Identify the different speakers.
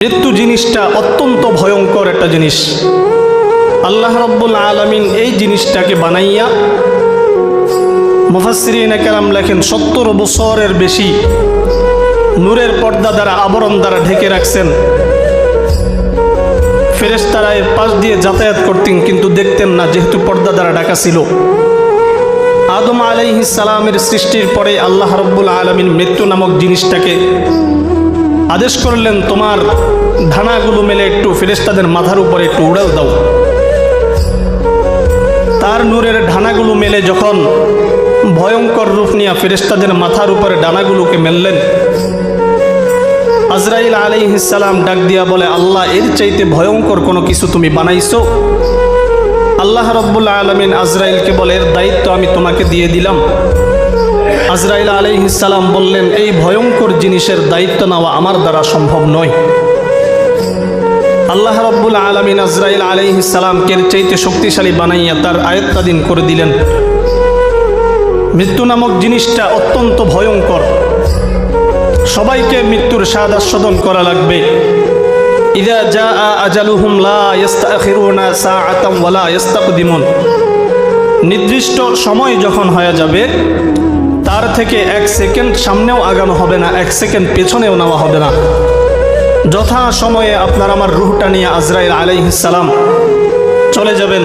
Speaker 1: মৃত্যু জিনিসটা অত্যন্ত ভয়ঙ্কর একটা জিনিস। আল্লাহ রাব্বুল আলামিন এই জিনিসটাকে বানাইয়া মুফাসসিরিনে কেরাম লেখেন ৭০ বছরের বেশি নূরের পর্দা দ্বারা, আবরণ দ্বারা ঢেকে রাখছেন। ফেরেশতারা এর পাশ দিয়ে যাতায়াত করতেন কিন্তু দেখতেন না, যেহেতু পর্দা দ্বারা ঢাকা ছিল। আদম আলাইহিস সালামের সৃষ্টির পরে আল্লাহ রাব্বুল আলামিন মৃত্যু নামক জিনিসটাকে আদেশ করলেন, তোমার ধানাগুলো মেলে একটু ফেরেশতাদের মাথার উপরে একটু উড়াল দাও। তার নূরের ডানাগুলো মেলে যখন ভয়ঙ্কর রূপ নিয়ে ফেরেশতাদের মাথার উপরে ডানাগুলোকে মেললেন, আজরাইল আলাইহিস সালাম ডাক দিয়া বলে, আল্লাহ, এর চাইতে ভয়ঙ্কর কোনো কিছু তুমি বানাইছো? আল্লাহ রাব্বুল আলামিন আজরাইলকে বলে, এর দায়িত্ব আমি তোমাকে দিয়ে দিলাম। আজরাইল আলাইহিস সালাম বললেন, এই ভয়ঙ্কর জিনিসের দায়িত্ব নেওয়া আমার দ্বারা সম্ভব নয়। আল্লাহ রাব্বুল আলামিন আজরাইল আলাইহিস সালামকে এর চাইতে শক্তিশালী বানাইয়া তার আয়ত্তাধীন করে দিলেন। মৃত্যু নামক জিনিসটা অত্যন্ত ভয়ঙ্কর। সবাইকে মৃত্যুর স্বাদ আস্বাদন করা লাগবে। ইযা জাআ আজালুহুম লা ইস্তাখিরুনা সাআতাম ওয়া লা ইস্তাকদিমুন। নির্দিষ্ট সময় যখন হয়ে যাবে, তার থেকে 1 সেকেন্ড সামনেও আগানো হবে না, 1 সেকেন্ড পেছনেও নেওয়া হবে না। যথা সময়ে আপনার আমার রূহটা নিয়ে আজরাইল আলাইহিস সালাম চলে যাবেন।